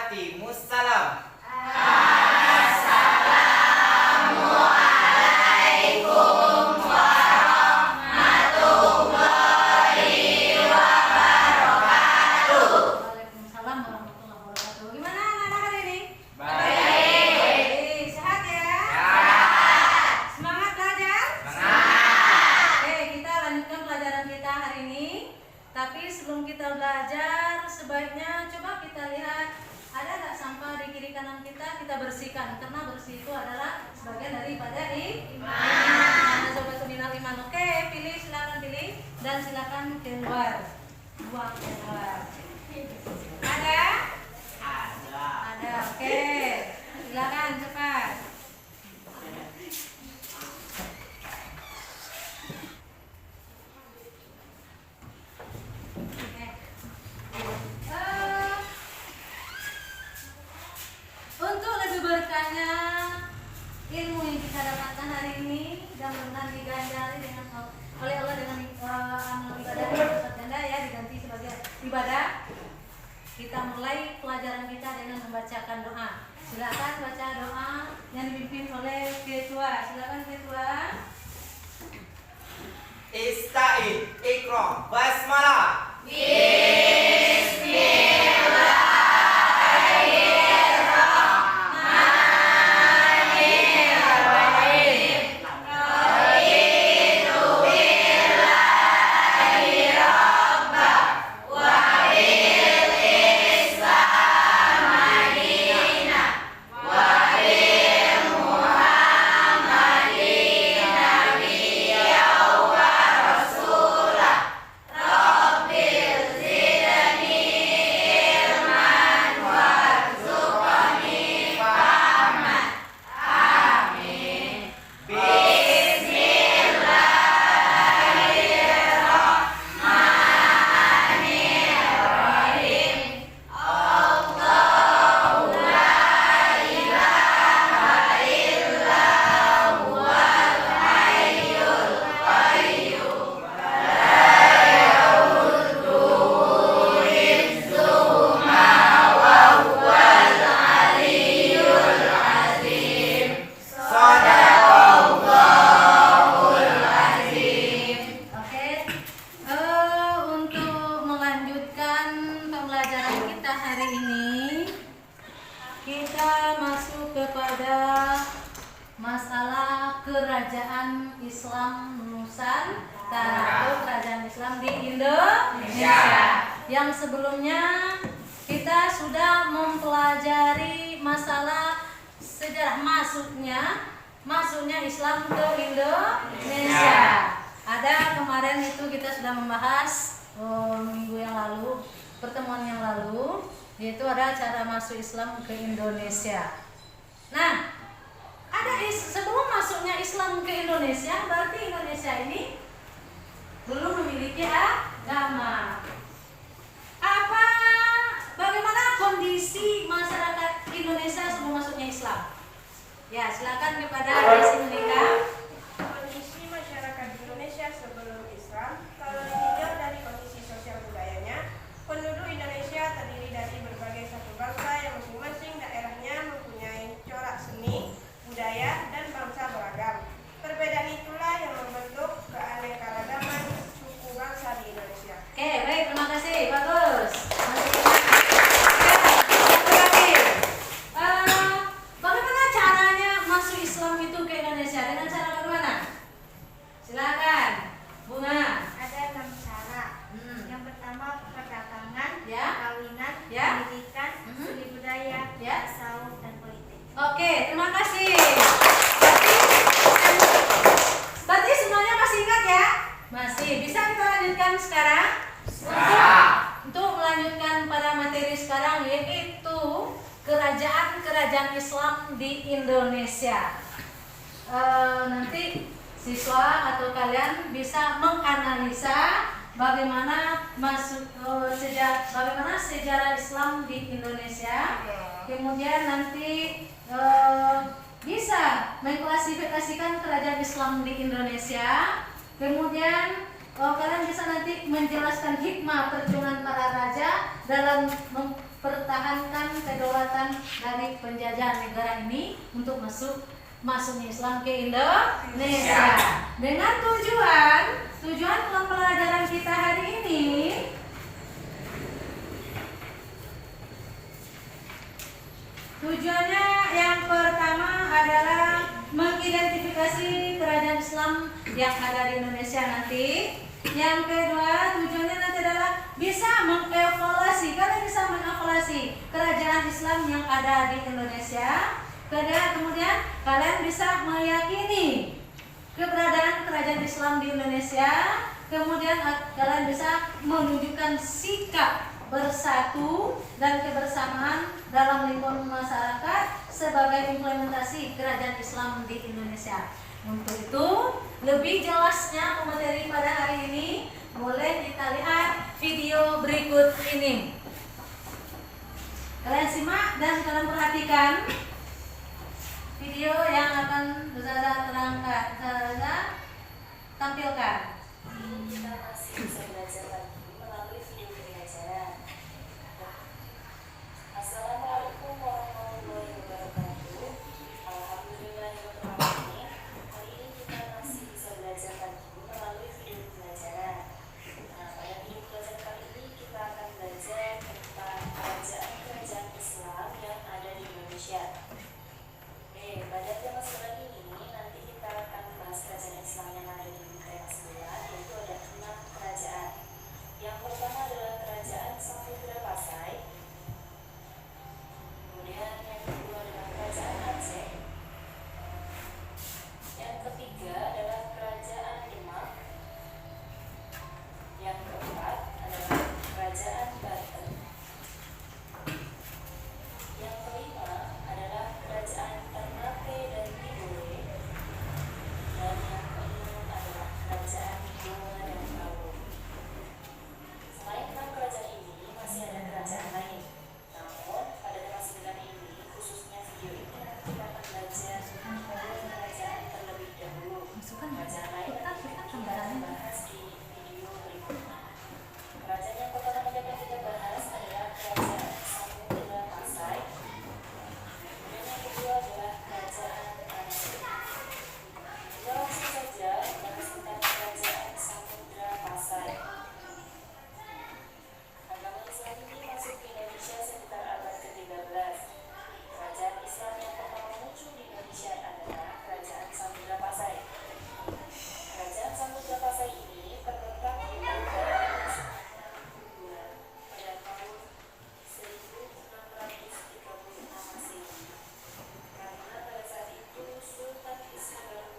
Waalaikumsalam. Assalamualaikum warahmatullahi wabarakatuh. Waalaikumsalam warahmatullahi wabarakatuh. Gimana anak-anak hari ini? Baik. Sehat ya? Sehat. Semangat belajar? Semangat. Oke, kita lanjutkan pelajaran kita hari ini. Tapi sebelum kita belajar, sebaiknya coba kita lihat ada nggak sampah di kiri kanan kita bersihkan, karena bersih itu adalah sebagian daripada iman. Coba minal iman. Oke, pilih, silakan pilih dan silakan keluar. Buang keluar. Ada? Ada. Oke. Silakan cepat. Untuk lebih berkahnya ilmu yang kita dapatkan hari ini dan benar diganjari dengan oleh Allah dengan amal ibadah yang berlipat ganda ya, diganti sebagai ibadah. Kita mulai pelajaran kita dengan membacakan doa. Silakan baca doa yang dipimpin oleh ketua. Silakan ketua. Ista'id, Iqra, Basmalah. Untuk melanjutkan pembelajaran kita hari ini, kita masuk kepada masalah kerajaan Islam Nusantara atau kerajaan Islam di Indonesia. Yang sebelumnya kita sudah mempelajari masalah sejarah masuknya Islam ke Indonesia. Ada kemarin itu kita sudah membahas minggu yang lalu, pertemuan yang lalu, yaitu ada cara masuk Islam ke Indonesia. Nah, sebelum masuknya Islam ke Indonesia, berarti Indonesia ini belum memiliki agama. Bagaimana kondisi masyarakat Indonesia sebelum masuknya Islam? Ya, silakan kepada Desi Menika. Kondisi masyarakat Indonesia sebelum Islam, kalau ditinjau dari kondisi sosial budayanya, penduduk Indonesia terdiri dari berbagai satu bangsa yang masing-masing daerahnya mempunyai corak seni, budaya, dan bangsa beragam. Perbedaan itulah yang membentuk keanekaragaman suku bangsa di Indonesia. Oke, baik, terima kasih, bagus. Satu lagi. Bagaimana caranya masuk Islam itu ke Indonesia? Dengan cara bagaimana? Silakan, Bunga. Ada 6 cara. Yang pertama perdagangan, Ya. perkawinan, Ya. pendidikan, seni budaya, Ya. tasawuf dan politik. Oke, terima kasih. Berarti semuanya masih ingat ya? Masih. Bisa kita lanjutkan sekarang? Untuk melanjutkan pada materi sekarang, yaitu kerajaan Islam di Indonesia. Nanti siswa atau kalian bisa menganalisa bagaimana sejarah Islam di Indonesia. Kemudian nanti bisa mengklasifikasikan kerajaan Islam di Indonesia. Kemudian kalian bisa nanti menjelaskan hikmah perjuangan para raja dalam mempertahankan mempertahankan kedaulatan dari penjajahan negara ini untuk masuknya Islam ke Indonesia. Dengan tujuan pembelajaran kita hari ini tujuannya yang pertama adalah mengidentifikasi kerajaan Islam yang ada di Indonesia nanti. Yang kedua, tujuannya nanti adalah bisa mengevaluasi, kalian bisa mengevaluasi kerajaan Islam yang ada di Indonesia. Kemudian kalian bisa meyakini keberadaan kerajaan Islam di Indonesia. Kemudian kalian bisa menunjukkan sikap bersatu dan kebersamaan dalam lingkungan masyarakat sebagai implementasi kerajaan Islam di Indonesia. Untuk itu, lebih jelasnya materi pada hari ini boleh kita lihat video berikut ini. Kalian simak dan kalian perhatikan video yang akan Ustazah tampilkan. Kita masih bisa belajar lagi melalui video pengajaran. Assalamualaikum warahmatullahi wabarakatuh. Alhamdulillahirrahmanirrahim. Hari ini kita masih bisa belajar lagi melalui video pelajaran. Nah, pada video pelajaran kali ini kita akan belajar tentang kerajaan-kerajaan Islam yang ada di Indonesia. Pada tema sebelah ini nanti kita akan membahas kerajaan Islam yang ada di tema sebelah, yaitu ada 6 kerajaan. Yang pertama adalah kerajaan Samudra Pasai. Kemudian yang kedua adalah kerajaan Aceh. Yang ketiga adalah kerajaan Demak. Yang keempat adalah kerajaan Banten. Yang kelima adalah kerajaan Ternate dan Tidore. Dan yang keenam adalah kerajaan Goa dan Palu. Selain 6 kerajaan ini, masih ada kerajaan lain. Namun, pada tema 9 ini, khususnya video ini nanti kita akan belajar kerajaan terlebih dahulu. Kerajaan lain nanti kita akan bahas di video berikutnya. Kerajaan yang pertama kali akan kita bahas adalah kerajaan Samudra Pasai. Kemudian yang kedua adalah kerajaan Aceh. Kita langsung saja membahas tentang kerajaan Samudra Pasai. Agama Islam ini masuk ke Indonesia sekitar abad ke-13. Kerajaan Islam yang pertama muncul di Indonesia adalah kerajaan Samudra Pasai. Kerajaan Samudra Pasai ini terletak di negara pada tahun 1636 Masehi. Karena pada saat itu Sultan Iskandar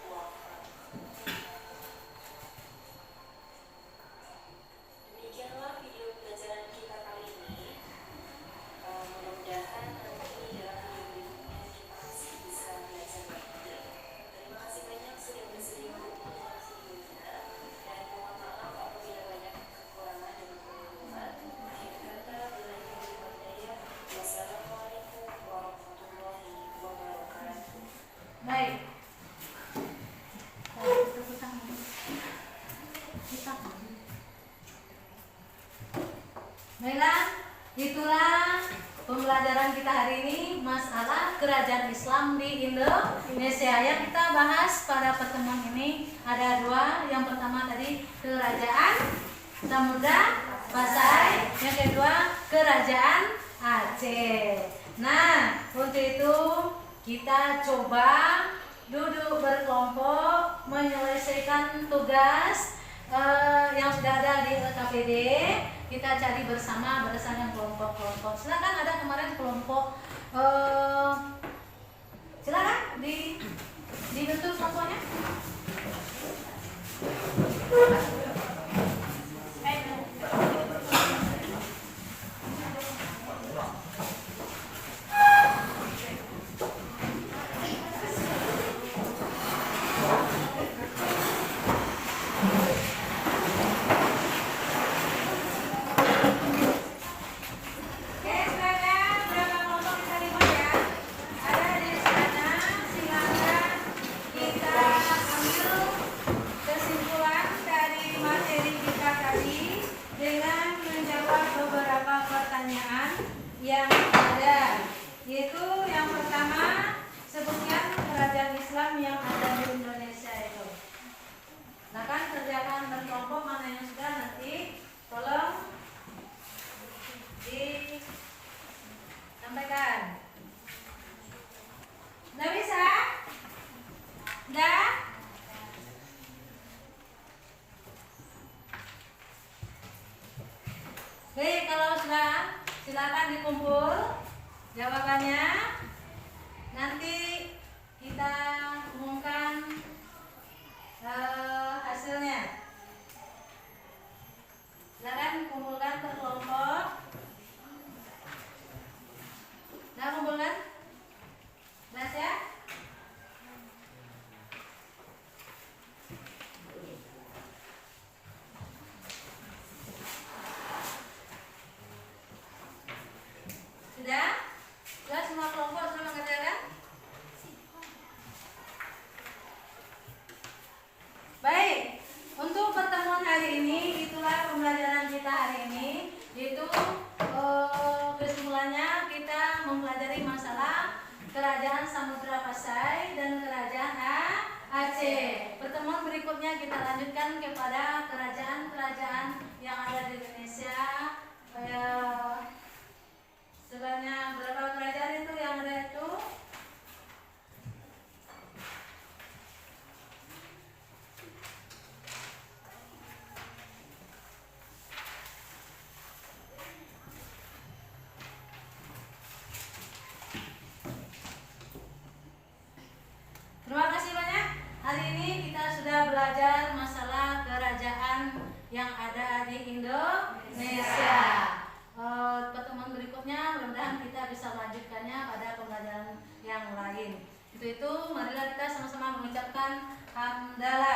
wafat. Demikianlah video pelajaran kita kali ini. Mudah-mudahan nanti dalam video berikutnya kita masih bisa belajar lagi. Terima kasih banyak sudah bersedia menonton videonya, dan mohon maaf apabila banyak kekurangan dan kekeliruan. Akhir kata, bila hidayah. Wassalamualaikum warahmatullahi wabarakatuh. Baik. Baiklah, itulah pembelajaran kita hari ini masalah kerajaan Islam di Indonesia. Yang kita bahas pada pertemuan ini ada 2. Yang pertama tadi kerajaan Samudra Pasai, yang kedua kerajaan Aceh. Nah, untuk itu kita coba duduk berkelompok menyelesaikan tugas yang sudah ada di KPD. Kita cari bersama berdasarkan kelompok-kelompok. Silakan, ada kemarin kelompok silakan dibentuk kelompoknya. Kita yang ada, yaitu yang pertama sebutkan kerajaan Islam yang ada di Indonesia itu. Nah kan kerjaan berkelompok mana yang sudah nanti tolong disampaikan. Nggak bisa? Nggak? Baik, kalau sudah silakan dikumpul jawabannya. Nanti kita umumkan hasilnya. Silakan kumpulkan per kelompok. Nah, kumpulkan. Jelas ya? Sudah? Sudah semua kelompok sudah mengerjakan? Baik, untuk pertemuan hari ini itulah pembelajaran kita hari ini, yaitu kesimpulannya kita mempelajari masalah Kerajaan Samudra Pasai dan Kerajaan Aceh. Pertemuan berikutnya kita lanjutkan kepada kerajaan-kerajaan yang ada di Indonesia. Sebanyak berapa kerajaan itu yang ada itu? Terima kasih banyak. Hari ini kita sudah belajar masalah kerajaan yang ada di Indonesia. Pertemuan berikutnya mudah-mudahan kita bisa melanjutkannya pada pembelajaran yang lain. Itu marilah kita sama-sama mengucapkan hamdalah.